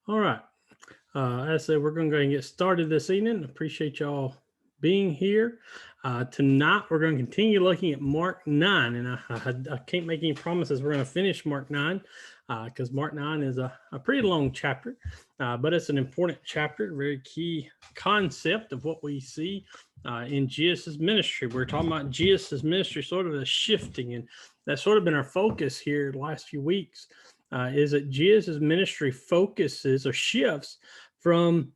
All right. As I said, we're going to go ahead and get started this evening. Appreciate y'all being here. Tonight, we're going to continue looking at Mark 9. And I can't make any promises we're going to finish Mark 9 because Mark 9 is a pretty long chapter, but it's an important chapter, a very key concept of what we see in Jesus' ministry. We're talking about Jesus' ministry, sort of a shifting, and that's sort of been our focus here the last few weeks. Is that Jesus' ministry focuses or shifts from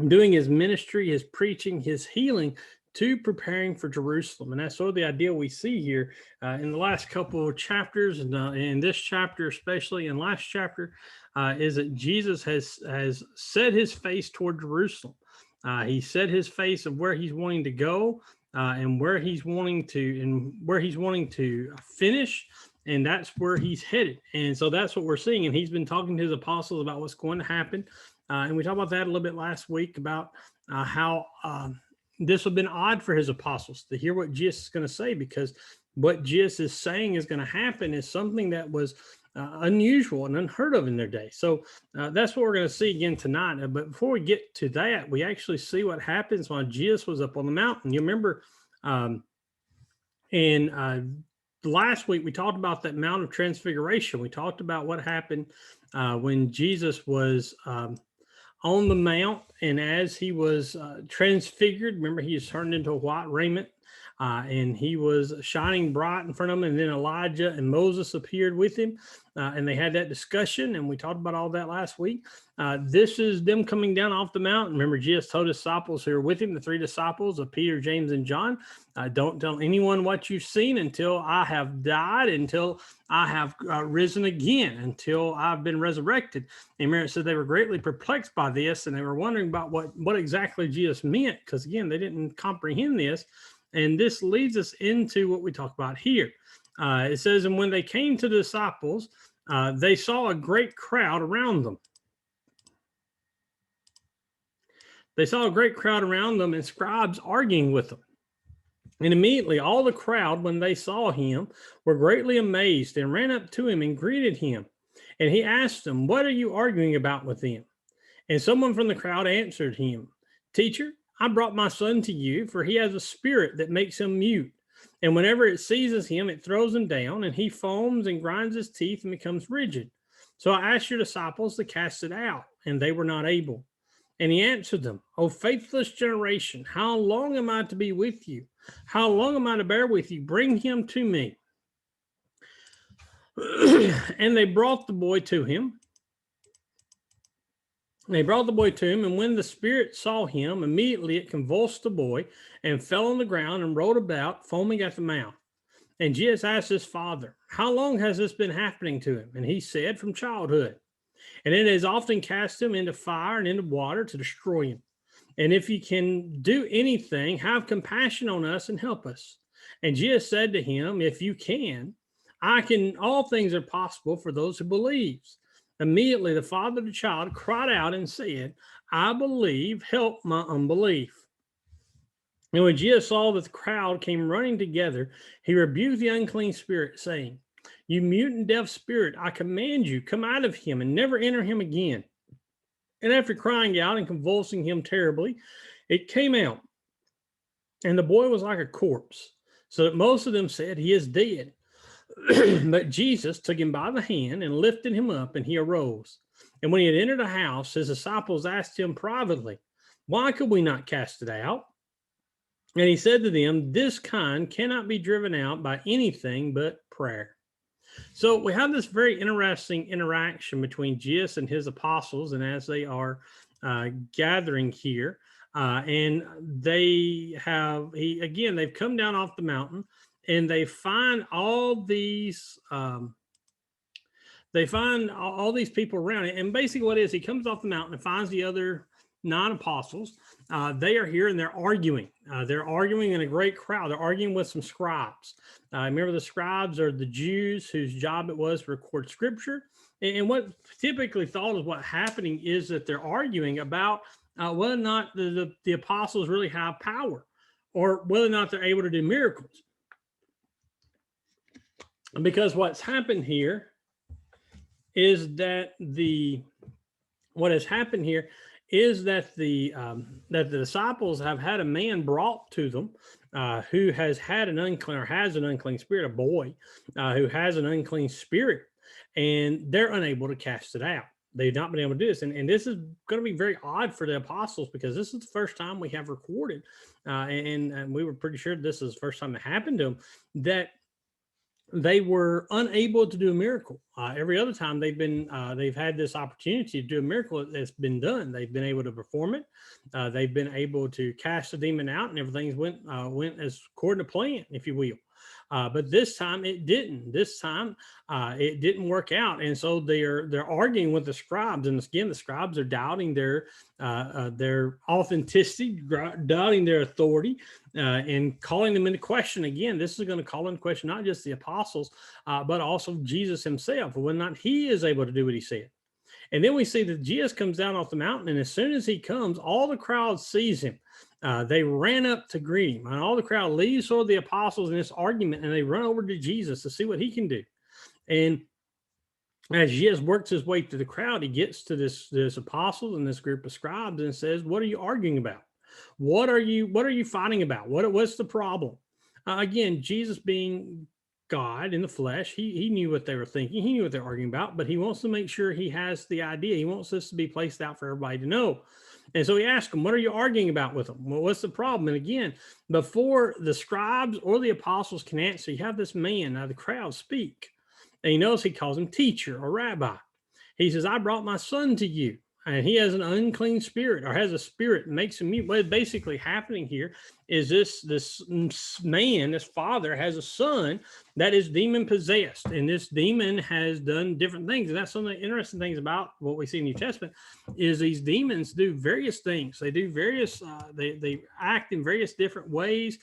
doing his ministry, his preaching, his healing to preparing for Jerusalem. And that's sort of the idea we see here in the last couple of chapters, and in this chapter, especially in last chapter, is that Jesus has set his face toward Jerusalem. He set his face of where he's wanting to go and where he's wanting to finish, and that's where he's headed. And so that's what we're seeing. And he's been talking to his apostles about what's going to happen. And we talked about that a little bit last week about how this would have been odd for his apostles to hear what Jesus is going to say, because what Jesus is saying is going to happen is something that was unusual and unheard of in their day. So that's what we're going to see again tonight. But before we get to that, we actually see what happens while Jesus was up on the mountain. You remember in last week, we talked about that Mount of Transfiguration. We talked about what happened when Jesus was on the mount, and as he was transfigured, remember, he was turned into a white raiment, and he was shining bright in front of him. And then Elijah and Moses appeared with him, and they had that discussion, and we talked about all that last week. This is them coming down off the mountain. Remember, Jesus told his disciples who were with him, the three disciples of Peter, James, and John, don't tell anyone what you've seen until I have died, until I have risen again, until I've been resurrected. And remember, it said they were greatly perplexed by this, and they were wondering about what exactly Jesus meant, because again, they didn't comprehend this. And this leads us into what we talk about here. It says, and when they came to the disciples, they saw a great crowd around them. They saw a great crowd around them and scribes arguing with them. And immediately all the crowd, when they saw him, were greatly amazed and ran up to him and greeted him. And he asked them, what are you arguing about with them? And someone from the crowd answered him, Teacher, I brought my son to you, for he has a spirit that makes him mute. And whenever it seizes him, it throws him down, and he foams and grinds his teeth and becomes rigid. So I asked your disciples to cast it out, and they were not able. And he answered them, O faithless generation, how long am I to be with you? How long am I to bear with you? Bring him to me. And they brought the boy to him. And when the spirit saw him, immediately it convulsed the boy and fell on the ground and rolled about, foaming at the mouth. And Jesus asked his father, how long has this been happening to him? And he said, from childhood. And it has often cast him into fire and into water to destroy him. And if you can do anything, have compassion on us and help us. And Jesus said to him, if you can, all things are possible for those who believes. Immediately the father of the child cried out and said, I believe, help my unbelief. And when Jesus saw that the crowd came running together, he rebuked the unclean spirit, saying, you mute and deaf spirit, I command you, come out of him and never enter him again. And after crying out and convulsing him terribly, it came out. And the boy was like a corpse, so that most of them said, he is dead. But Jesus took him by the hand and lifted him up, and he arose. And when he had entered the house, his disciples asked him privately, why could we not cast it out? And he said to them, this kind cannot be driven out by anything but prayer. So we have this very interesting interaction between Jesus and his apostles, and as they are gathering here, and they've come down off the mountain, and they find all these people around it. And basically what it is, he comes off the mountain and finds the other 9 apostles. They are here and they're arguing. They're arguing in a great crowd. They're arguing with some scribes. Remember, the scribes are the Jews whose job it was to record scripture. And what typically thought is what happening is that they're arguing about whether or not the apostles really have power, or whether or not they're able to do miracles. Because what's happened here is that the what has happened here is that the disciples have had a man brought to them who has had an unclean or has an unclean spirit, a boy who has an unclean spirit, and they're unable to cast it out. They've not been able to do this, and this is going to be very odd for the apostles because this is the first time we have recorded, and we were pretty sure this is the first time it happened to them that they were unable to do a miracle. Every other time they've had this opportunity to do a miracle, it's been done. They've been able to perform it. They've been able to cast the demon out, and everything's went as according to plan, if you will. But this time it didn't. This time it didn't work out, and so they're arguing with the scribes. And again, the scribes are doubting their authenticity, doubting their authority, and calling them into question. Again, this is going to call into question not just the apostles, but also Jesus himself, when not he is able to do what he said. And then we see that Jesus comes down off the mountain, and as soon as he comes, all the crowd sees him. They ran up to greet him, and all the crowd leaves sort of the apostles in this argument, and they run over to Jesus to see what he can do. And as Jesus works his way through the crowd, he gets to this apostles and this group of scribes and says, "What are you arguing about? What are you fighting about? What's the problem?" Again, Jesus being God in the flesh, he knew what they were thinking. He knew what they're arguing about, but he wants to make sure he has the idea. He wants this to be placed out for everybody to know. And so he asked them, "What are you arguing about with them? Well, what's the problem?" And again, before the scribes or the apostles can answer, you have this man, the crowd, speak. And you notice he calls him teacher or rabbi. He says, "I brought my son to you, and he has an unclean spirit," or has a spirit that makes him mute. What's basically happening here is this man, this father, has a son that is demon possessed, and this demon has done different things. And that's some of the interesting things about what we see in the New Testament is these demons do various things. They do various, they act in various different ways.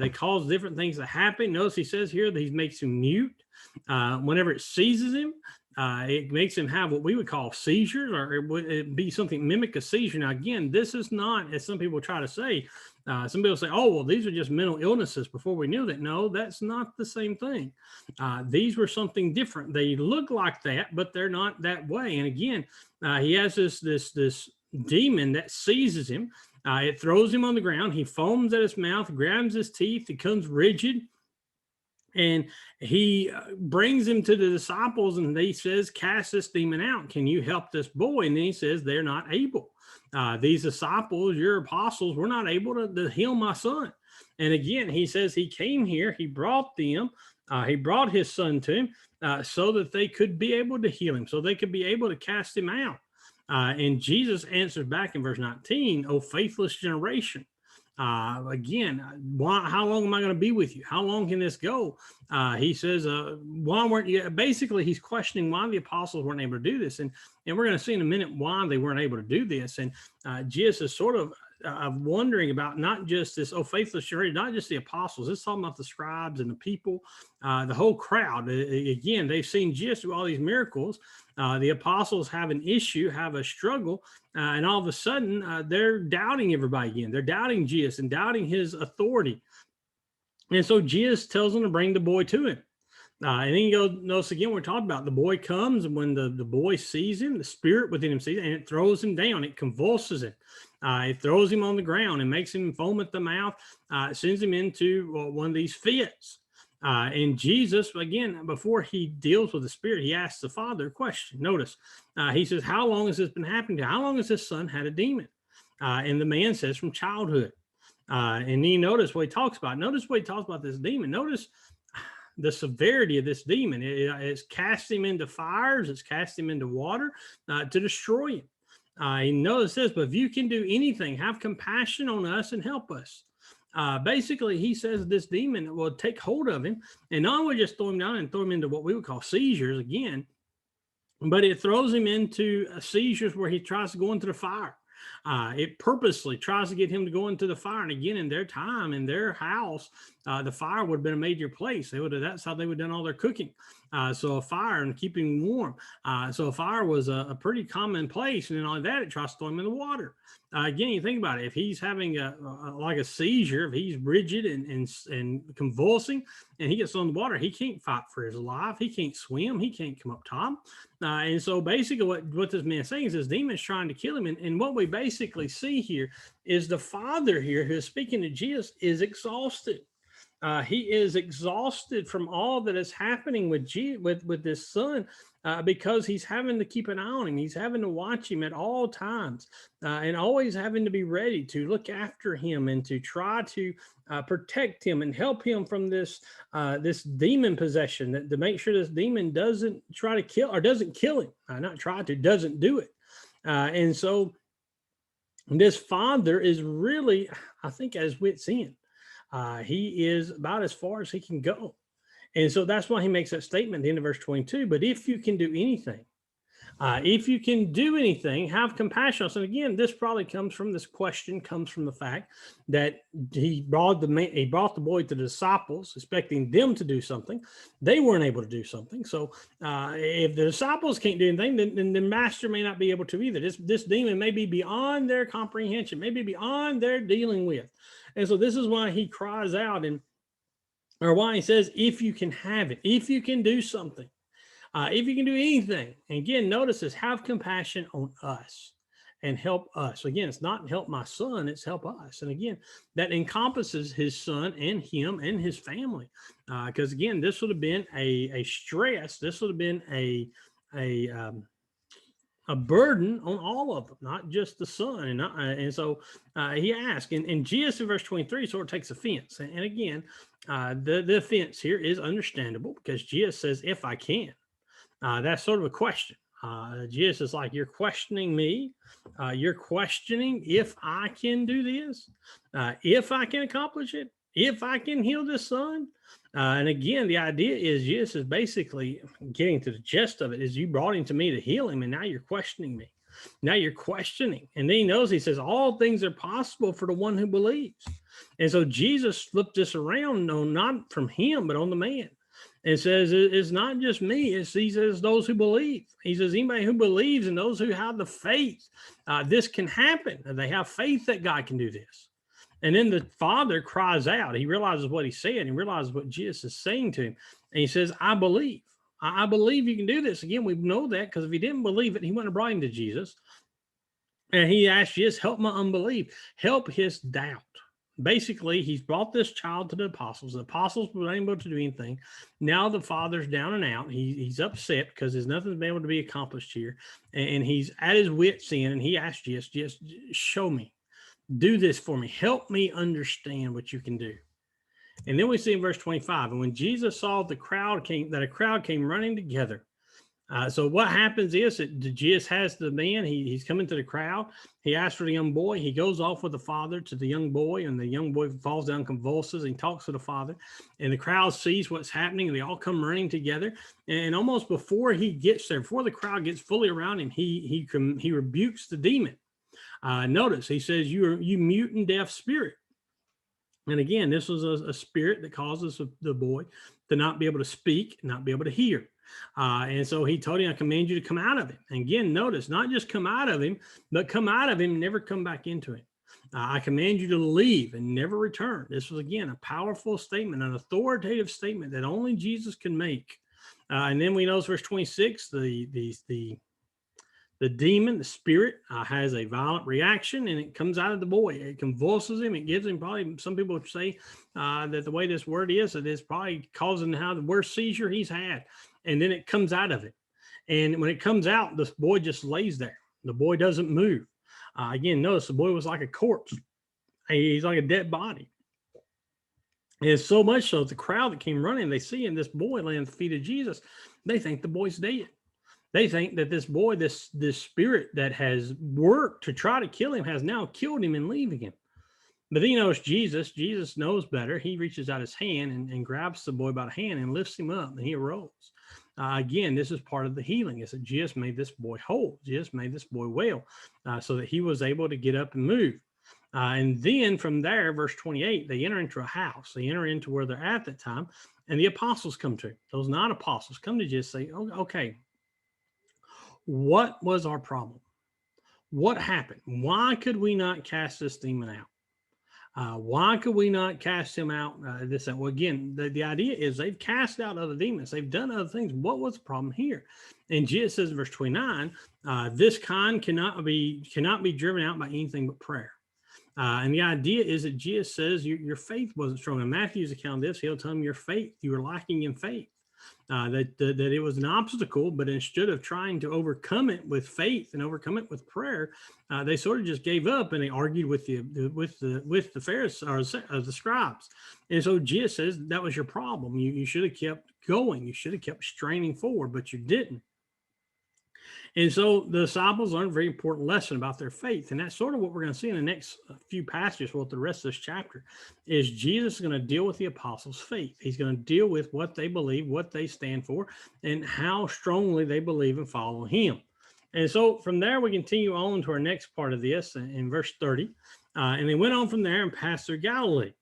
They cause different things to happen. Notice he says here that he makes him mute. Whenever it seizes him, it makes him have what we would call seizures, or it would be something mimic a seizure. Now, again, this is not, as some people try to say, some people say, "Oh, well, these are just mental illnesses," before we knew that. No, that's not the same thing. These were something different. They look like that, but they're not that way. And again, he has this demon that seizes him. It throws him on the ground. He foams at his mouth, grabs his teeth, becomes rigid. And he brings him to the disciples, and he says, "Cast this demon out. Can you help this boy?" And then he says, "They're not able. These disciples, your apostles, were not able to heal my son." And again, he says he came here, he brought them, he brought his son to him so that they could be able to heal him, so they could be able to cast him out. And Jesus answers back in verse 19, "O faithless generation." Again, how long am I going to be with you? How long can this go? He says, "Why weren't you?" Basically, he's questioning why the apostles weren't able to do this, and we're going to see in a minute why they weren't able to do this. And Jesus is sort of wondering about not just this, "Oh, faithless generation," not just the apostles. It's talking about the scribes and the people, the whole crowd. Again, they've seen Jesus do all these miracles. The apostles have an issue, have a struggle, and all of a sudden they're doubting everybody again. They're doubting Jesus and doubting his authority. And so Jesus tells them to bring the boy to him. And then you go, notice again, we're talking about the boy comes, and when the boy sees him, the spirit within him sees it, and it throws him down. It convulses him. It throws him on the ground and makes him foam at the mouth. It sends him into one of these fits. And Jesus, again, before he deals with the spirit, he asks the father a question. Notice, he says, "How long has this been happening to you? How long has this son had a demon?" And the man says, "From childhood." And you notice what he talks about. Notice what he talks about this demon. Notice the severity of this demon. It's cast him into fires. It's cast him into water to destroy him. He notice this, "But if you can do anything, have compassion on us and help us." Basically, he says this demon will take hold of him and not only just throw him down and throw him into what we would call seizures again, but it throws him into seizures where he tries to go into the fire. It purposely tries to get him to go into the fire. And again, in their time, in their house, the fire would have been a major place. That's how they would have done all their cooking. So a fire and keeping warm. So a fire was a pretty common place. And then on that, it tries to throw him in the water. Again, you think about it. If he's having like a seizure, if he's rigid and convulsing, and he gets on the water, he can't fight for his life. He can't swim. He can't come up top. And so basically what this man's saying is this demon's trying to kill him. And what we basically see here is the father here who is speaking to Jesus is exhausted. He is exhausted from all that is happening with this son, because he's having to keep an eye on him. He's having to watch him at all times, and always having to be ready to look after him and to try to protect him and help him from this demon possession, to make sure this demon doesn't try to kill, or doesn't kill him. Not try to, doesn't do it. And so this father is really, I think, at his wit's end. He is about as far as he can go. And so that's why he makes that statement at the end of verse 22. But if you can do anything, have compassion. And again, this probably comes from this from the fact that he brought the boy to the disciples, expecting them to do something. They weren't able to do something. So if the disciples can't do anything, then the master may not be able to either. This demon may be beyond their comprehension, maybe beyond their dealing with. And so this is why he cries out, or why he says, if you can have it, if you can do something, if you can do anything. And again, notice this, have compassion on us and help us. Again, it's not help my son, it's help us. And again, that encompasses his son and him and his family. Because again, this would have been a stress. This would have been a burden on all of them, not just the son. And so he asked, and Jesus in verse 23 sort of takes offense. And again, the offense here is understandable, because Jesus says, if I can. That's sort of a question. Jesus is like, you're questioning me. You're questioning if I can do this, if I can accomplish it, if I can heal this son. And again, the idea is Jesus is basically getting to the gist of it, is you brought him to me to heal him, and now you're questioning me. Now you're questioning. And then he says, all things are possible for the one who believes. And so Jesus flipped this around, not from him, but on the man. And says, it's not just me. He says, those who believe. He says, anybody who believes and those who have the faith, this can happen. They have faith that God can do this. And then the father cries out. He realizes what he's saying. He realizes what Jesus is saying to him. And he says, I believe. I believe you can do this. Again, we know that, because if he didn't believe it, he wouldn't have brought him to Jesus. And he asked Jesus, help my unbelief, help his doubt. Basically, he's brought this child to the apostles. The apostles were able to do anything. Now the father's down and out. He's upset because there's nothing been able to be accomplished here. And he's at his wit's end. And he asked Jesus, just show me. Do this for me. Help me understand what you can do. And then we see in verse 25, and when Jesus saw a crowd came running together. So what happens is that Jesus has the man, he's coming to the crowd. He asks for the young boy. He goes off with the father to the young boy, and the young boy falls down, convulses, and he talks to the father. And the crowd sees what's happening, and they all come running together. And almost before he gets there, before the crowd gets fully around him, he rebukes the demon. Notice, he says, you mute and deaf spirit. And again, this was a spirit that causes the boy to not be able to speak, not be able to hear. And so he told him, I command you to come out of him. And again, notice, not just come out of him, but come out of him, never come back into him. I command you to leave and never return. This was, again, a powerful statement, an authoritative statement that only Jesus can make. And then we know verse 26, the demon, the spirit, has a violent reaction, and it comes out of the boy. It convulses him. It gives him, probably, some people would say that the way this word is, it is probably causing the worst seizure he's had. And then it comes out of it. And when it comes out, this boy just lays there. The boy doesn't move. Again, notice the boy was like a corpse. He's like a dead body. And so much so, the crowd that came running, they see him, this boy laying at the feet of Jesus. They think the boy's dead. They think that this boy, this spirit that has worked to try to kill him, has now killed him and leaving him. But then he knows Jesus. Jesus knows better. He reaches out his hand and grabs the boy by the hand and lifts him up, and he arose. Again, this is part of the healing. Is that Jesus made this boy whole. Jesus made this boy well, so that he was able to get up and move. And then from there, verse 28, they enter into a house. They enter into where they're at that time, and the apostles come to. Those non-apostles come to Jesus, say, oh, okay, what was our problem? What happened? Why could we not cast this demon out? Why could we not cast him out? Well, again, the idea is they've cast out other demons. They've done other things. What was the problem here? And Jesus says in verse 29, this kind cannot be driven out by anything but prayer. And the idea is that Jesus says your faith wasn't strong. In Matthew's account of this, he'll tell them your faith, you were lacking in faith. That it was an obstacle, but instead of trying to overcome it with faith and overcome it with prayer, they sort of just gave up and they argued with the Pharisees or the scribes. And so Jesus says that was your problem. You should have kept going. You should have kept straining forward, but you didn't. And so the disciples learned a very important lesson about their faith. And that's sort of what we're going to see in the next few passages, well, the rest of this chapter, is Jesus is going to deal with the apostles' faith. He's going to deal with what they believe, what they stand for, and how strongly they believe and follow him. And so from there, we continue on to our next part of this in verse 30. And they went on from there and passed through Galilee.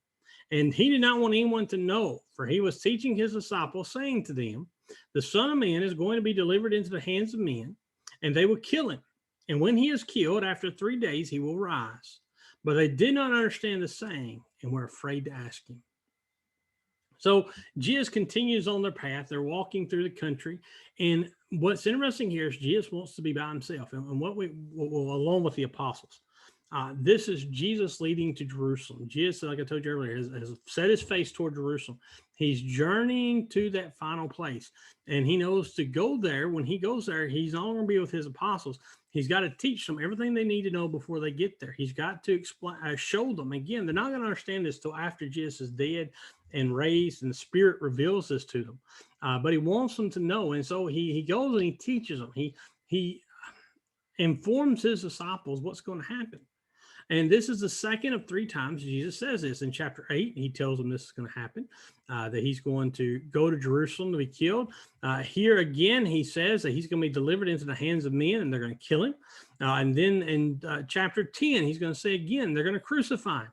And he did not want anyone to know, for he was teaching his disciples, saying to them, the Son of Man is going to be delivered into the hands of men, and they will kill him. And when he is killed, after 3 days, he will rise. But they did not understand the saying and were afraid to ask him. So Jesus continues on their path. They're walking through the country. And what's interesting here is Jesus wants to be by himself. And along with the apostles. This is Jesus leading to Jerusalem. Jesus, like I told you earlier, has set his face toward Jerusalem. He's journeying to that final place, and he knows to go there. When he goes there, he's not going to be with his apostles. He's got to teach them everything they need to know before they get there. He's got to explain, show them. Again, they're not going to understand this till after Jesus is dead and raised, and the Spirit reveals this to them. But he wants them to know, and so he goes and he teaches them. He informs his disciples what's going to happen. And this is the second of 3 times Jesus says this. In chapter 8, he tells them this is going to happen, that he's going to go to Jerusalem to be killed. Here again, he says that he's going to be delivered into the hands of men and they're going to kill him. And then in chapter 10, he's going to say again, they're going to crucify him.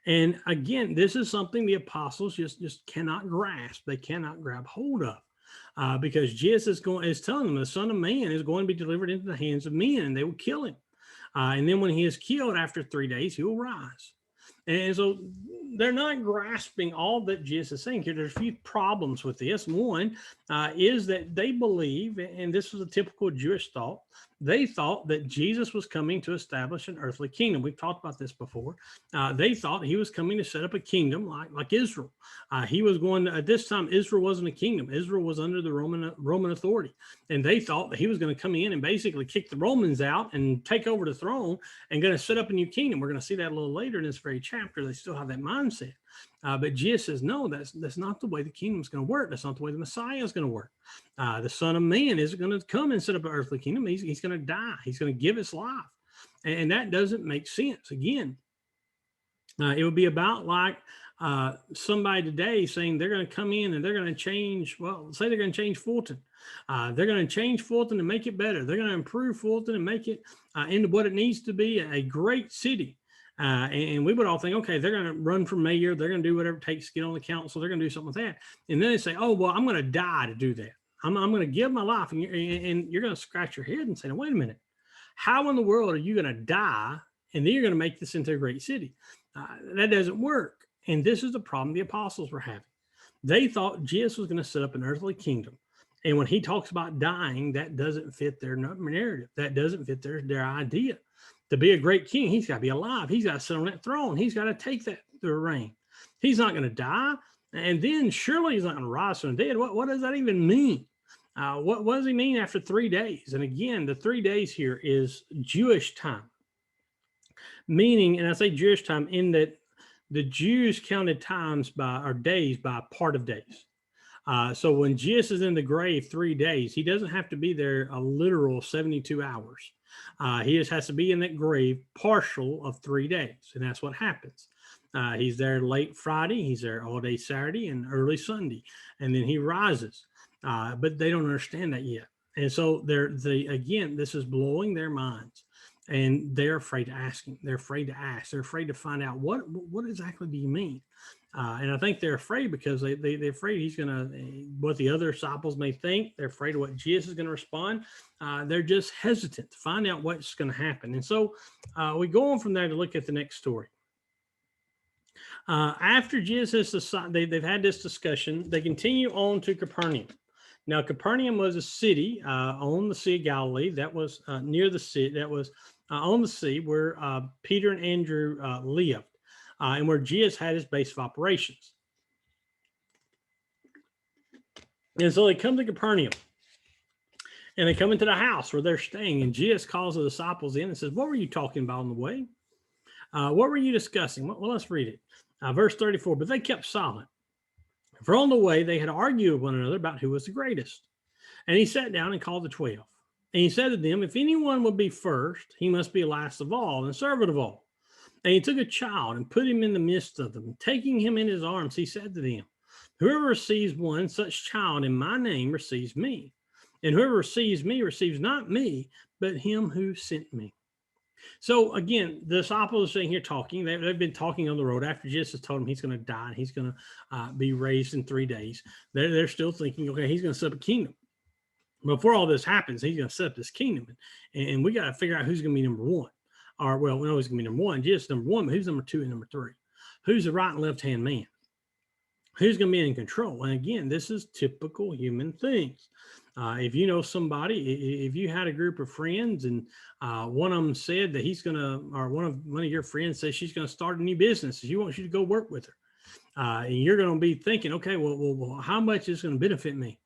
And again, this is something the apostles just cannot grasp. They cannot grab hold of because Jesus is telling them the Son of Man is going to be delivered into the hands of men and they will kill him. And then when he is killed after 3 days, he will rise. And so they're not grasping all that Jesus is saying here. There's a few problems with this. One is that they believe, and this was a typical Jewish thought, they thought that Jesus was coming to establish an earthly kingdom. We've talked about this before. They thought he was coming to set up a kingdom like Israel. He was going to, at this time, Israel wasn't a kingdom. Israel was under the Roman authority. And they thought that he was going to come in and basically kick the Romans out and take over the throne and going to set up a new kingdom. We're going to see that a little later in this very chapter. They still have that mindset. But Jesus says, no, that's not the way the kingdom is going to work. That's not the way the Messiah is going to work. The Son of Man isn't going to come and set up an earthly kingdom. He's going to die. He's going to give his life. And that doesn't make sense. Again, it would be about like somebody today saying they're going to come in and they're going to change, well, say they're going to change Fulton. They're going to change Fulton and make it better. They're going to improve Fulton and make it into what it needs to be, a great city. And we would all think, okay, they're going to run for mayor. They're going to do whatever it takes to get on the council. They're going to do something with that. And then they say, oh, well, I'm going to die to do that. I'm going to give my life. And you're going to scratch your head and say, no, wait a minute. How in the world are you going to die? And then you're going to make this into a great city. That doesn't work. And this is the problem the apostles were having. They thought Jesus was going to set up an earthly kingdom. And when he talks about dying, that doesn't fit their narrative. That doesn't fit their idea. To be a great king, he's got to be alive. He's got to sit on that throne. He's got to take the reign. He's not going to die. And then surely he's not going to rise from the dead. What does that even mean? What does he mean after 3 days? And again, the 3 days here is Jewish time. Meaning, and I say Jewish time in that the Jews counted times or days by part of days. So when Jesus is in the grave 3 days, he doesn't have to be there a literal 72 hours. He just has to be in that grave partial of 3 days. And that's what happens. He's there late Friday. He's there all day Saturday and early Sunday. And then he rises. But they don't understand that yet. And so again, this is blowing their minds. and they're afraid to ask him. They're afraid to ask. They're afraid to find out what exactly do you mean. And I think they're afraid because they're afraid he's going to, what the other disciples may think. They're afraid of what Jesus is going to respond. They're just hesitant to find out what's going to happen. And so we go on from there to look at the next story. After Jesus, they've had this discussion, they continue on to Capernaum. Now, Capernaum was a city on the Sea of Galilee that was near the sea, that was on the sea where Peter and Andrew lived. And where Jesus had his base of operations. And so they come to Capernaum and they come into the house where they're staying, and Jesus calls the disciples in and says, what were you talking about on the way? What were you discussing? Well, let's read it. Verse 34, but they kept silent. For on the way, they had argued with one another about who was the greatest. And he sat down and called the 12. And he said to them, if anyone would be first, he must be last of all and servant of all. And he took a child and put him in the midst of them. Taking him in his arms, he said to them, whoever receives one such child in my name receives me. And whoever receives me receives not me, but him who sent me. So again, the disciples are sitting here talking. They've been talking on the road after Jesus told them he's going to die and he's going to be raised in 3 days. They're still thinking, okay, he's going to set up a kingdom. Before all this happens, he's going to set up this kingdom. And we got to figure out who's going to be number one. Or, well, we know he's going to be number one. Jesus number one, but who's number two and number three? Who's the right and left-hand man? Who's going to be in control? And again, this is typical human things. If you know somebody, if you had a group of friends and one of them said that he's going to, or one of your friends says she's going to start a new business, she wants you to go work with her. And you're going to be thinking, okay, well, how much is going to benefit me?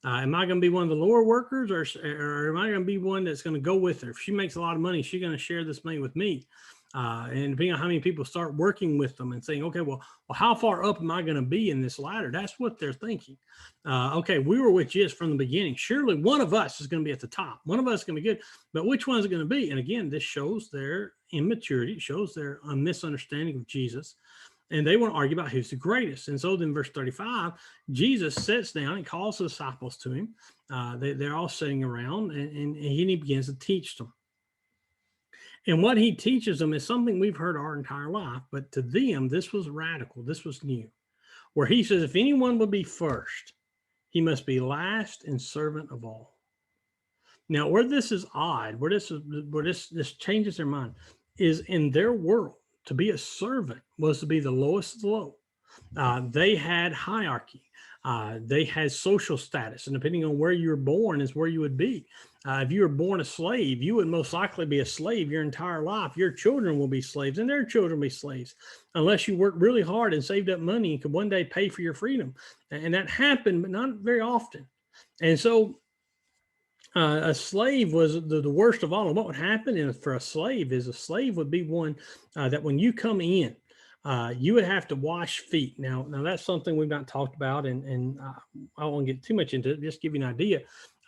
Am I going to be one of the lower workers or am I going to be one that's going to go with her? If she makes a lot of money, she's going to share this money with me. And depending on how many people start working with them and saying, okay, well, how far up am I going to be in this ladder? That's what they're thinking. Okay, we were with Jesus from the beginning. Surely one of us is going to be at the top. One of us is going to be good. But which one is it going to be? And again, this shows their immaturity, shows their misunderstanding of Jesus. And they want to argue about who's the greatest. And so then verse 35, Jesus sits down and calls the disciples to him. They're all sitting around and he begins to teach them. And what he teaches them is something we've heard our entire life. But to them, this was radical. This was new. Where he says, if anyone will be first, he must be last and servant of all. Now, where this is odd, where this changes their mind, is in their world. To be a servant was to be the lowest of the low. They had hierarchy. They had social status. And depending on where you were born is where you would be. If you were born a slave, you would most likely be a slave your entire life. Your children will be slaves and their children will be slaves unless you worked really hard and saved up money and could one day pay for your freedom. And that happened, but not very often. And so a slave was the worst of all. And what would happen for a slave is a slave would be one that when you come in, you would have to wash feet. Now that's something we've not talked about, and I won't get too much into it. Just give you an idea.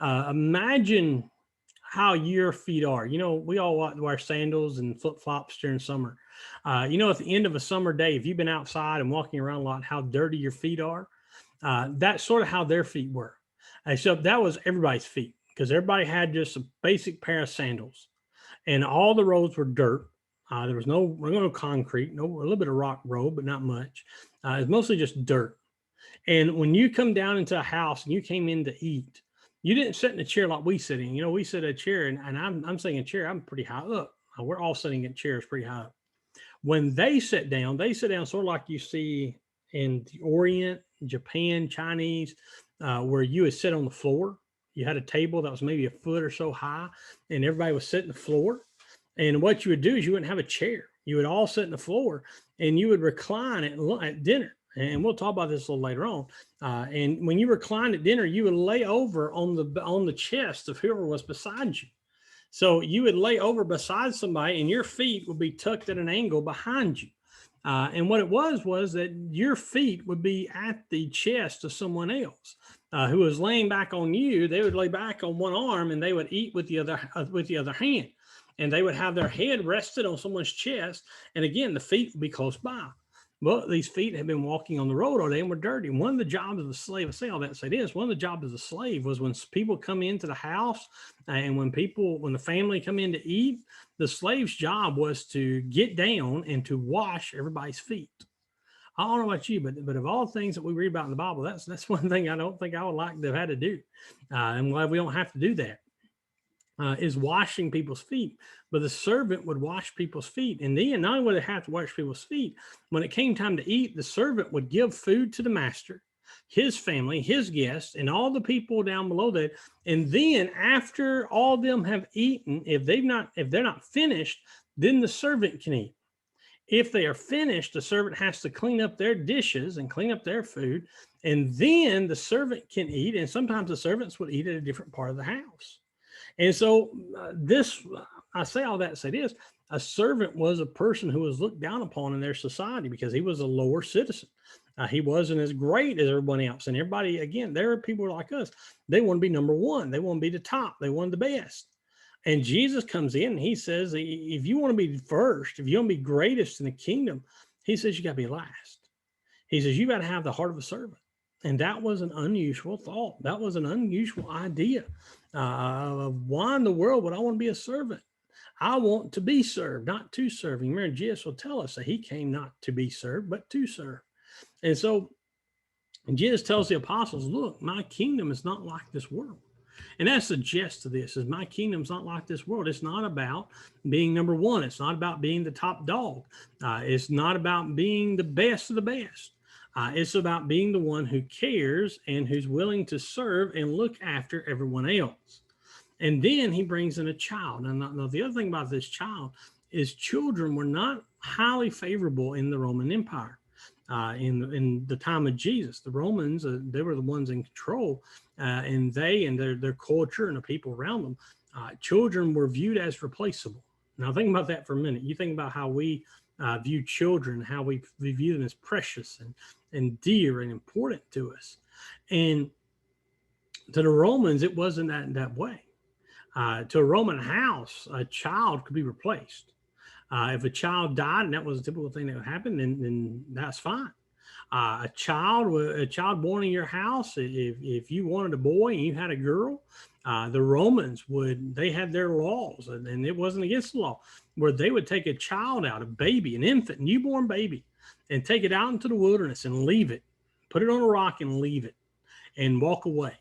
Imagine how your feet are. You know, we all wear sandals and flip-flops during summer. You know, at the end of a summer day, if you've been outside and walking around a lot, how dirty your feet are. That's sort of how their feet were. So that was everybody's feet, because everybody had just a basic pair of sandals, and all the roads were dirt. There was no concrete, a little bit of rock road, but not much. It was mostly just dirt. And when you come down into a house and you came in to eat, you didn't sit in a chair like we sit in. You know, we sit in a chair, and I'm sitting in a chair. I'm pretty high up. We're all sitting in chairs pretty high up. When they sit down sort of like you see in the Orient, Japan, Chinese, where you would sit on the floor. You had a table that was maybe a foot or so high, and everybody was sitting on the floor. And what you would do is you wouldn't have a chair. You would all sit on the floor, and you would recline at dinner. And we'll talk about this a little later on. And when you reclined at dinner, you would lay over on the chest of whoever was beside you. So you would lay over beside somebody, and your feet would be tucked at an angle behind you. And what it was that your feet would be at the chest of someone else who was laying back on you. They would lay back on one arm, and they would eat with the other hand. And they would have their head rested on someone's chest. And again, the feet would be close by. Well, these feet had been walking on the road all day and were dirty. One of the jobs of the slave, I say all that to say this, one of the jobs of the slave was when people come into the house and when the family come in to eat, the slave's job was to get down and to wash everybody's feet. I don't know about you, but of all things that we read about in the Bible, that's one thing I don't think I would like to have had to do. I'm glad we don't have to do that. Is washing people's feet. But the servant would wash people's feet. And then not only would they have to wash people's feet, when it came time to eat, the servant would give food to the master, his family, his guests, and all the people down below that. And then after all of them have eaten, if they're not finished, then the servant can eat. If they are finished, the servant has to clean up their dishes and clean up their food, and then the servant can eat. And sometimes the servants would eat at a different part of the house. And so I say all that to say this, a servant was a person who was looked down upon in their society because he was a lower citizen. He wasn't as great as everyone else. And everybody, again, there are people like us. They want to be number one. They want to be the top. They want the best. And Jesus comes in and he says, if you want to be first, if you want to be greatest in the kingdom, he says, you got to be last. He says, you got to have the heart of a servant. And that was an unusual thought. That was an unusual idea. Why in the world would I want to be a servant? I want to be served, not to serve. And remember, Jesus will tell us that he came not to be served, but to serve. And so Jesus tells the apostles, look, my kingdom is not like this world. And that's the gist of this, is my kingdom's not like this world. It's not about being number one. It's not about being the top dog. It's not about being the best of the best. It's about being the one who cares and who's willing to serve and look after everyone else. And then he brings in a child. Now, the other thing about this child is children were not highly favorable in the Roman Empire. In the time of Jesus, the Romans, they were the ones in control, and they and their culture and the people around them, children were viewed as replaceable. Now, think about that for a minute. You think about how we view children, how we view them as precious and dear and important to us. And to the Romans, it wasn't that way. To a Roman house, a child could be replaced. If a child died, and that was a typical thing that would happen, then that's fine. A child born in your house, if you wanted a boy and you had a girl, the Romans they had their laws, and it wasn't against the law, where they would take a child out, a baby, an infant, newborn baby, and take it out into the wilderness and leave it, put it on a rock and leave it, and walk away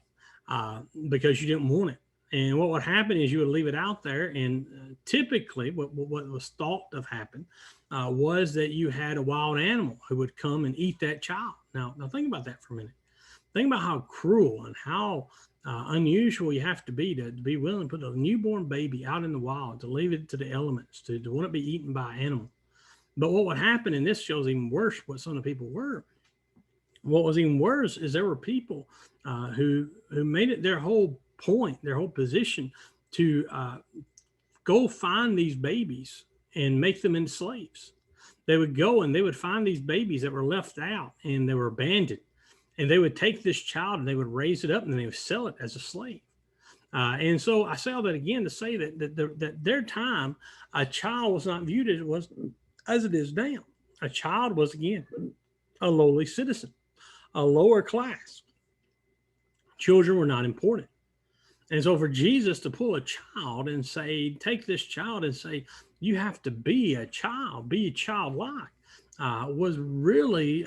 because you didn't want it. And what would happen is you would leave it out there, and typically what was thought of happen was that you had a wild animal who would come and eat that child. Now think about that for a minute. Think about how cruel and how unusual you have to be willing to put a newborn baby out in the wild, to leave it to the elements, to want to be eaten by an animal. But what would happen, and this shows even worse what some of the people were, what was even worse is there were people who made it their whole point, their whole position to go find these babies and make them into slaves. They would go and they would find these babies that were left out and they were abandoned. And they would take this child and they would raise it up and then they would sell it as a slave. And so I say all that again to say that their time, a child was not viewed as it is now. A child was, again, a lowly citizen, a lower class. Children were not important. And so for Jesus to pull a child and say, take this child and say, you have to be a child, be childlike, was really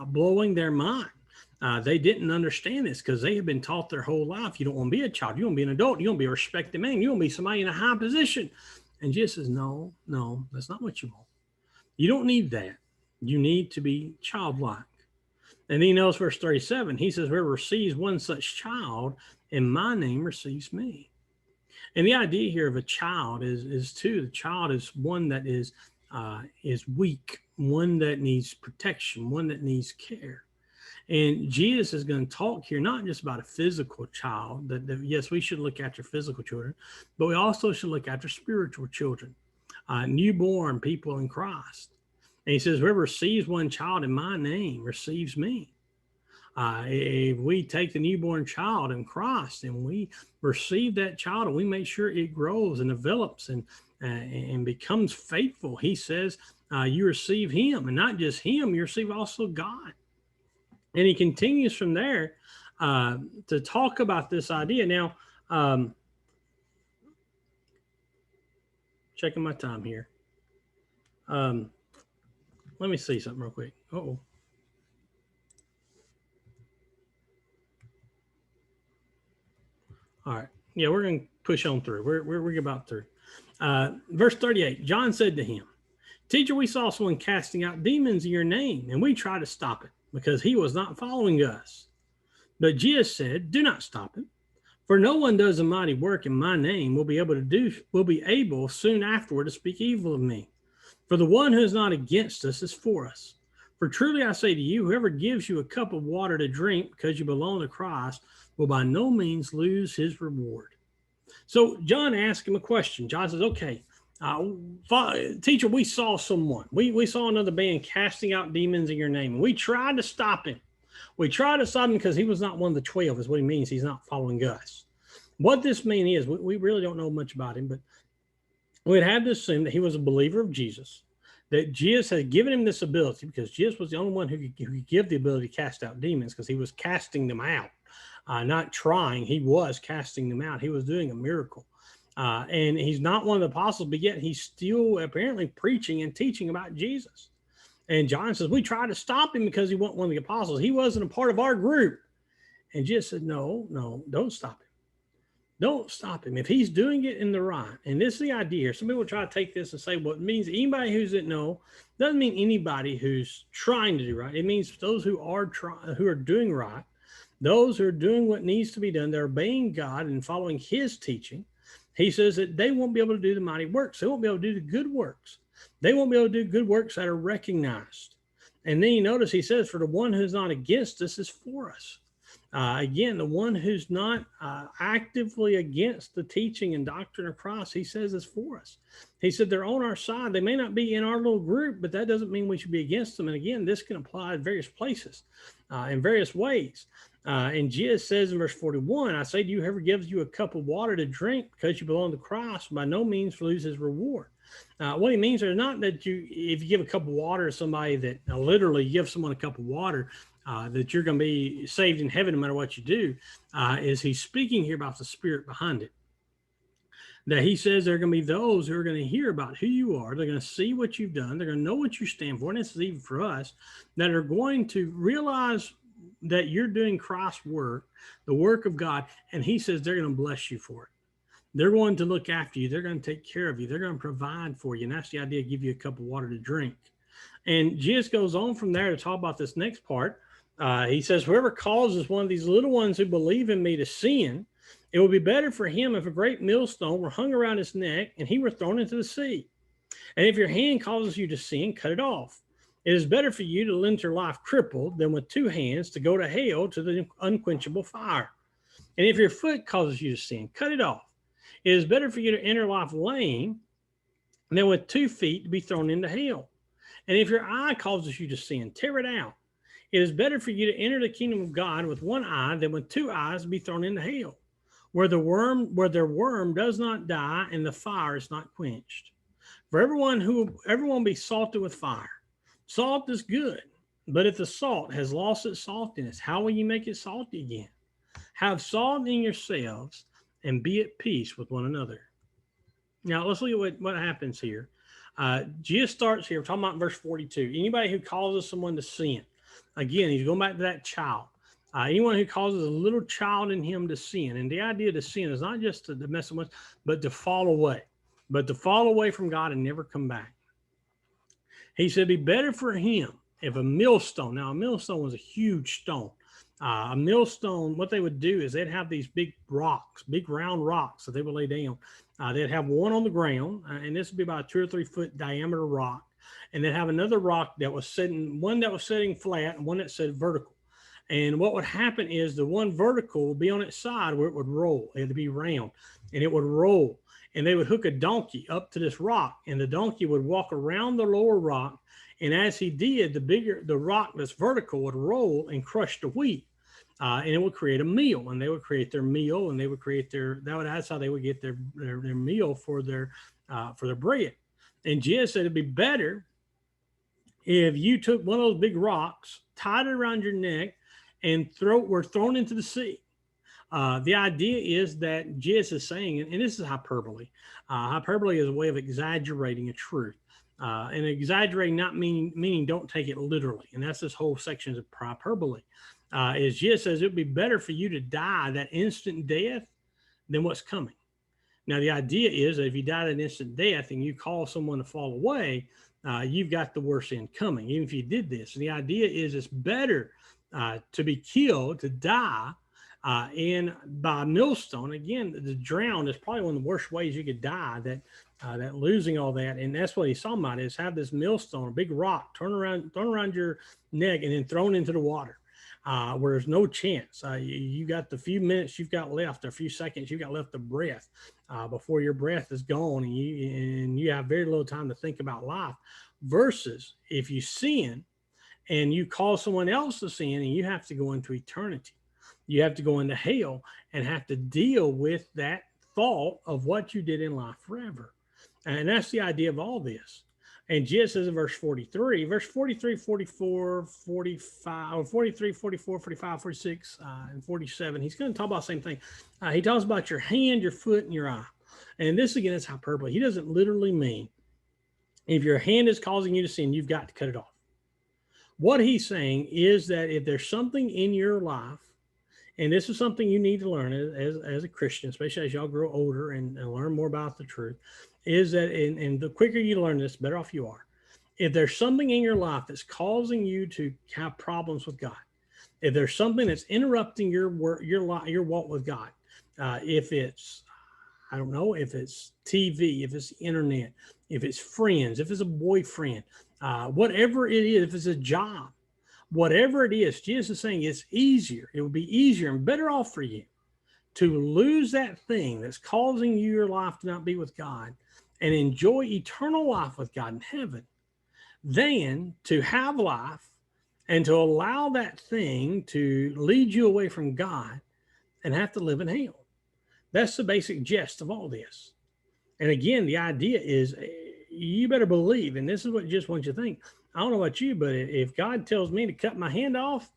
blowing their mind. They didn't understand this because they had been taught their whole life, you don't want to be a child, you want to be an adult, you want to be a respected man, you want to be somebody in a high position. And Jesus says, no, that's not what you want. You don't need that. You need to be childlike. And then he knows verse 37, he says, whoever receives one such child in my name receives me. And the idea here of a child is the child is one that is weak, one that needs protection, one that needs care. And Jesus is going to talk here not just about a physical child, that yes, we should look after physical children, but we also should look after spiritual children, newborn people in Christ. And he says, whoever receives one child in my name receives me. If we take the newborn child in Christ and we receive that child and we make sure it grows and develops and and becomes faithful, he says you receive him, and not just him, you receive also God. And he continues from there to talk about this idea. Now, checking my time here. Let me see something real quick. Uh-oh. All right. Yeah, we're going to push on through. We're about through. Verse 38, John said to him, Teacher, we saw someone casting out demons in your name, and we tried to stop it because he was not following us. But Jesus said, Do not stop him, for no one does a mighty work in my name will be able soon afterward to speak evil of me. For the one who is not against us is for us. For truly I say to you, whoever gives you a cup of water to drink because you belong to Christ will by no means lose his reward. So John asked him a question. John says, okay, teacher, we saw someone. We saw another man casting out demons in your name. And we tried to stop him. We tried to stop him because he was not one of the 12 is what he means. He's not following us. What this man is, we really don't know much about him, but we'd have to assume that he was a believer of Jesus, that Jesus had given him this ability because Jesus was the only one who could give the ability to cast out demons because he was casting them out, not trying. He was casting them out. He was doing a miracle. And he's not one of the apostles, but yet he's still apparently preaching and teaching about Jesus. And John says, we tried to stop him because he wasn't one of the apostles. He wasn't a part of our group. And Jesus said, no, don't stop him. Don't stop him. If he's doing it in the right, and this is the idea here. Some people try to take this and say, well, it means anybody who's doesn't mean anybody who's trying to do right. It means those who are doing right, those who are doing what needs to be done, they're obeying God and following his teaching. He says that they won't be able to do the mighty works. They won't be able to do the good works. They won't be able to do good works that are recognized. And then you notice he says, for the one who's not against us is for us. Again, the one who's not actively against the teaching and doctrine of Christ, he says is for us. He said they're on our side. They may not be in our little group, but that doesn't mean we should be against them. And again, this can apply in various places, in various ways. And Jesus says in verse 41, I say to you, whoever gives you a cup of water to drink because you belong to Christ, by no means lose his reward. What he means is not that if you give a cup of water to somebody that literally give someone a cup of water, that you're going to be saved in heaven no matter what you do, is he's speaking here about the spirit behind it. That he says there are going to be those who are going to hear about who you are. They're going to see what you've done. They're going to know what you stand for. And this is even for us, that are going to realize that you're doing Christ's work, the work of God. And he says they're going to bless you for it. They're going to look after you. They're going to take care of you. They're going to provide for you. And that's the idea, give you a cup of water to drink. And Jesus goes on from there to talk about this next part. He says, whoever causes one of these little ones who believe in me to sin, it would be better for him if a great millstone were hung around his neck and he were thrown into the sea. And if your hand causes you to sin, cut it off. It is better for you to live your life crippled than with two hands to go to hell, to the unquenchable fire. And if your foot causes you to sin, cut it off. It is better for you to enter life lame than with 2 feet to be thrown into hell. And if your eye causes you to sin, tear it out. It is better for you to enter the kingdom of God with 1 eye than with 2 eyes to be thrown into hell, where their worm does not die and the fire is not quenched. For everyone be salted with fire. Salt is good, but if the salt has lost its saltiness, how will you make it salty again? Have salt in yourselves and be at peace with one another. Now let's look at what happens here. Jesus starts here, we're talking about verse 42. Anybody who causes someone to sin, again, he's going back to that child. Anyone who causes a little child in him to sin. And the idea to sin is not just to mess with, but to fall away. But to fall away from God and never come back. He said it'd be better for him if a millstone, now a millstone was a huge stone. A millstone, what they would do is they'd have these big rocks, big round rocks that they would lay down. They'd have one on the ground, and this would be about a 2 or 3 foot diameter rock. And they'd have another rock that was one that was sitting flat and one that said vertical. And what would happen is the one vertical would be on its side where it would roll. It would be round and it would roll. And they would hook a donkey up to this rock, and the donkey would walk around the lower rock. And as he did, the rock that's vertical would roll and crush the wheat. and it would create a meal, and they would create their meal, and they would create that's how they would get their meal for their bread. And Jesus said it'd be better if you took one of those big rocks, tied it around your neck, and were thrown into the sea. The idea is that Jesus is saying, and this is hyperbole. Hyperbole is a way of exaggerating a truth. And exaggerating not meaning don't take it literally. And that's this whole section of hyperbole. Is Jesus says it would be better for you to die that instant death than what's coming. Now, the idea is that if you die an instant death and you cause someone to fall away, you've got the worst end coming, even if you did this. And the idea is it's better to be killed, to die by millstone. Again, to drown is probably one of the worst ways you could die, that losing all that. And that's what he's talking about, is have this millstone, a big rock, thrown around your neck and then thrown into the water. Where there's no chance. You got the few minutes you've got left, or a few seconds you've got left of breath before your breath is gone, and you have very little time to think about life. Versus if you sin and you cause someone else to sin, and you have to go into eternity, you have to go into hell and have to deal with that thought of what you did in life forever. And that's the idea of all this. And Jesus says in verse 43, verse 43, 44, 45, or 43, 44, 45, 46, and 47, he's going to talk about the same thing. He talks about your hand, your foot, and your eye. And this, again, is hyperbole. He doesn't literally mean if your hand is causing you to sin, you've got to cut it off. What he's saying is that if there's something in your life, and this is something you need to learn as a Christian, especially as y'all grow older and learn more about the truth, is that, and the quicker you learn this, the better off you are. If there's something in your life that's causing you to have problems with God, if there's something that's interrupting your walk with God, if it's, I don't know, if it's TV, if it's internet, if it's friends, if it's a boyfriend, whatever it is, if it's a job, whatever it is, Jesus is saying it's easier. It would be easier and better off for you to lose that thing that's causing your life to not be with God and enjoy eternal life with God in heaven, than to have life and to allow that thing to lead you away from God and have to live in hell. That's the basic gist of all this. And again, the idea is you better believe, and this is what just wants you to think. I don't know about you, but if God tells me to cut my hand off,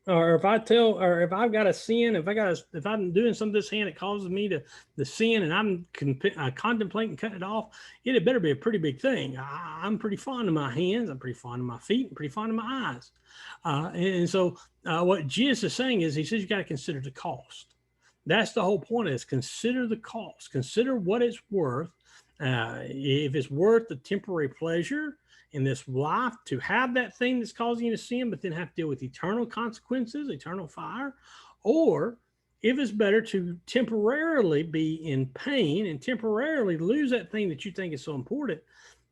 or if I've got a sin, if I'm doing something to this hand that causes me to sin, and I'm contemplating cutting it off, it better be a pretty big thing. I'm pretty fond of my hands. I'm pretty fond of my feet. I'm pretty fond of my eyes. And so what Jesus is saying is, he says you got to consider the cost. That's the whole point, is consider the cost. Consider what it's worth. If it's worth the temporary pleasure in this life to have that thing that's causing you to sin, but then have to deal with eternal consequences, eternal fire, or if it's better to temporarily be in pain and temporarily lose that thing that you think is so important,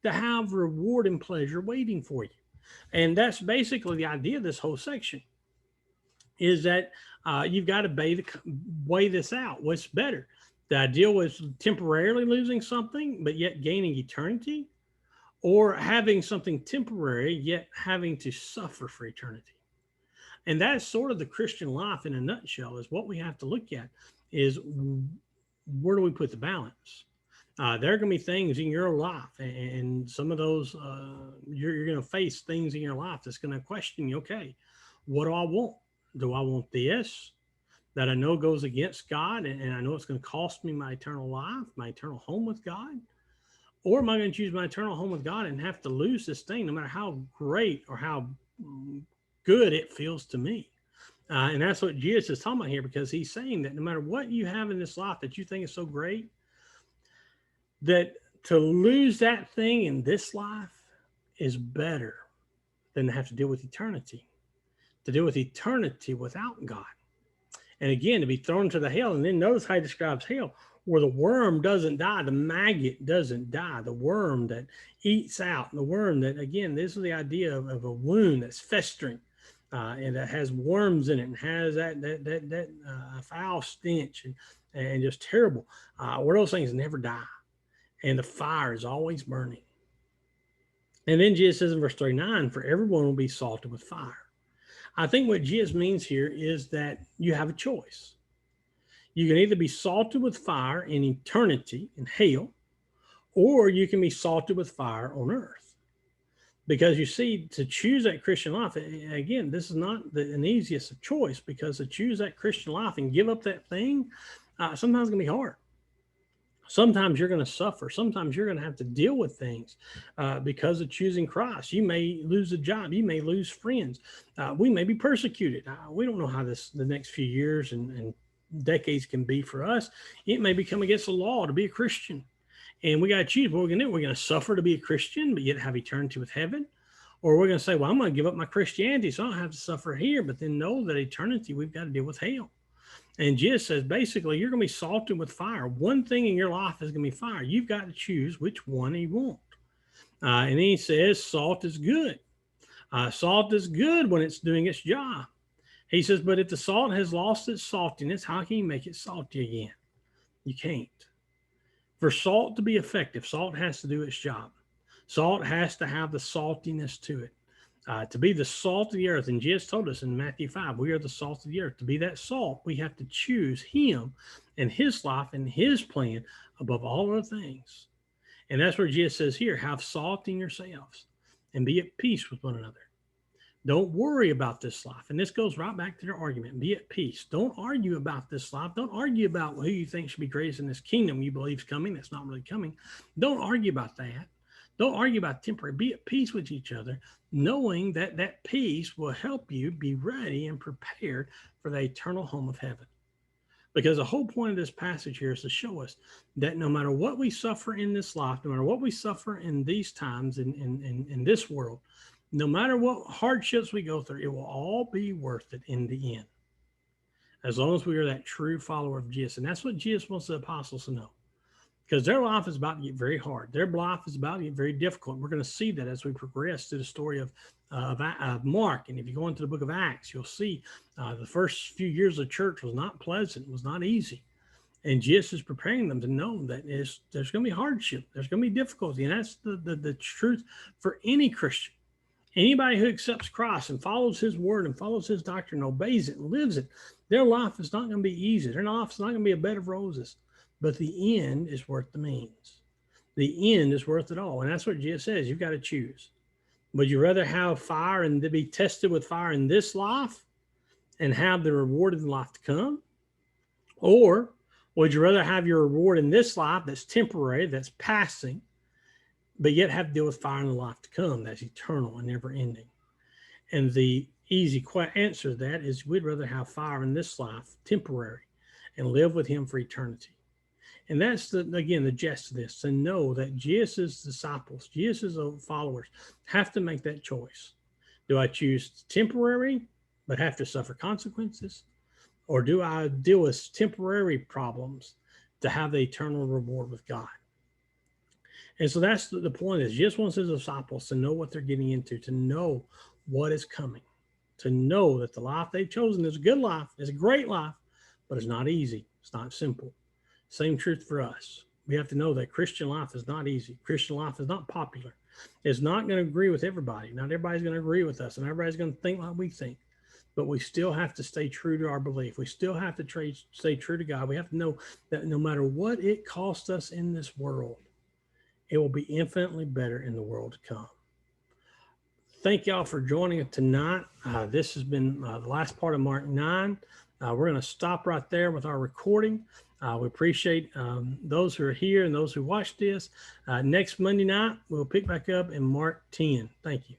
to have reward and pleasure waiting for you. And that's basically the idea of this whole section, is that you've got to weigh this out. What's better? The idea was temporarily losing something, but yet gaining eternity, or having something temporary, yet having to suffer for eternity. And that's sort of the Christian life in a nutshell, is what we have to look at is, where do we put the balance? There are going to be things in your life, and some of those, you're going to face things in your life that's going to question you. Okay, what do I want? Do I want this that I know goes against God, and I know it's going to cost me my eternal life, my eternal home with God? Or am I going to choose my eternal home with God and have to lose this thing, no matter how great or how good it feels to me? And that's what Jesus is talking about here, because he's saying that no matter what you have in this life that you think is so great, that to lose that thing in this life is better than to have to deal with eternity, to deal with eternity without God. And again, to be thrown to the hell. And then notice how he describes hell, where the worm doesn't die, the maggot doesn't die, the worm that eats out, the worm that, again, this is the idea of a wound that's festering, and that has worms in it and has that foul stench and just terrible, where those things never die, and the fire is always burning. And then Jesus says in verse 39, for everyone will be salted with fire. I think what Jesus means here is that you have a choice. You can either be salted with fire in eternity in hell, or you can be salted with fire on earth. Because you see, to choose that Christian life, again, this is not an easiest of choice, because to choose that Christian life and give up that thing, sometimes it's going to be hard. Sometimes you're going to suffer. Sometimes you're going to have to deal with things because of choosing Christ. You may lose a job. You may lose friends. We may be persecuted. We don't know how the next few years and decades can be for us. It may become against the law to be a Christian. And we got to choose what we're going to do. We're going to suffer to be a Christian, but yet have eternity with heaven. Or we're going to say, well, I'm going to give up my Christianity, so I don't have to suffer here, but then know that eternity, we've got to deal with hell. And Jesus says, basically, you're going to be salted with fire. One thing in your life is going to be fire. You've got to choose which one you want. And then he says, salt is good. Salt is good when it's doing its job. He says, but if the salt has lost its saltiness, how can you make it salty again? You can't. For salt to be effective, salt has to do its job. Salt has to have the saltiness to it. To be the salt of the earth, and Jesus told us in Matthew 5, we are the salt of the earth. To be that salt, we have to choose him and his life and his plan above all other things. And that's where Jesus says here, have salt in yourselves and be at peace with one another. Don't worry about this life. And this goes right back to their argument. Be at peace. Don't argue about this life. Don't argue about who you think should be greatest in this kingdom you believe is coming. That's not really coming. Don't argue about that. Don't argue about temporary. Be at peace with each other, knowing that that peace will help you be ready and prepared for the eternal home of heaven. Because the whole point of this passage here is to show us that no matter what we suffer in this life, no matter what we suffer in these times, in this world, no matter what hardships we go through, it will all be worth it in the end. As long as we are that true follower of Jesus. And that's what Jesus wants the apostles to know. Because their life is about to get very hard. Their life is about to get very difficult. We're going to see that as we progress through the story of Mark. And if you go into the book of Acts, you'll see the first few years of the church was not pleasant. It was not easy. And Jesus is preparing them to know that there's going to be hardship. There's going to be difficulty. And that's the truth for any Christian. Anybody who accepts Christ and follows his word and follows his doctrine, obeys it and lives it, their life is not going to be easy. Their life is not going to be a bed of roses. But the end is worth the means. The end is worth it all. And that's what Jesus says. You've got to choose. Would you rather have fire and to be tested with fire in this life and have the reward of the life to come? Or would you rather have your reward in this life that's temporary, that's passing, but yet have to deal with fire in the life to come that's eternal and never ending? And the easy answer to that is we'd rather have fire in this life, temporary, and live with him for eternity. And that's, again, the gist of this, to know that Jesus' disciples, Jesus' followers have to make that choice. Do I choose temporary but have to suffer consequences? Or do I deal with temporary problems to have the eternal reward with God? And so that's the point is Jesus wants his disciples to know what they're getting into, to know what is coming, to know that the life they've chosen is a good life, is a great life, but it's not easy. It's not simple. Same truth for us. We have to know that Christian life is not easy. Christian life is not popular. It's not going to agree with everybody. Not everybody's going to agree with us, and everybody's going to think like we think. But we still have to stay true to our belief. We still have to stay true to God. We have to know that no matter what it costs us in this world, it will be infinitely better in the world to come. Thank y'all for joining us tonight. This has been the last part of Mark 9. We're going to stop right there with our recording. We appreciate those who are here and those who watch this. Next Monday night, we'll pick back up in Mark 10. Thank you.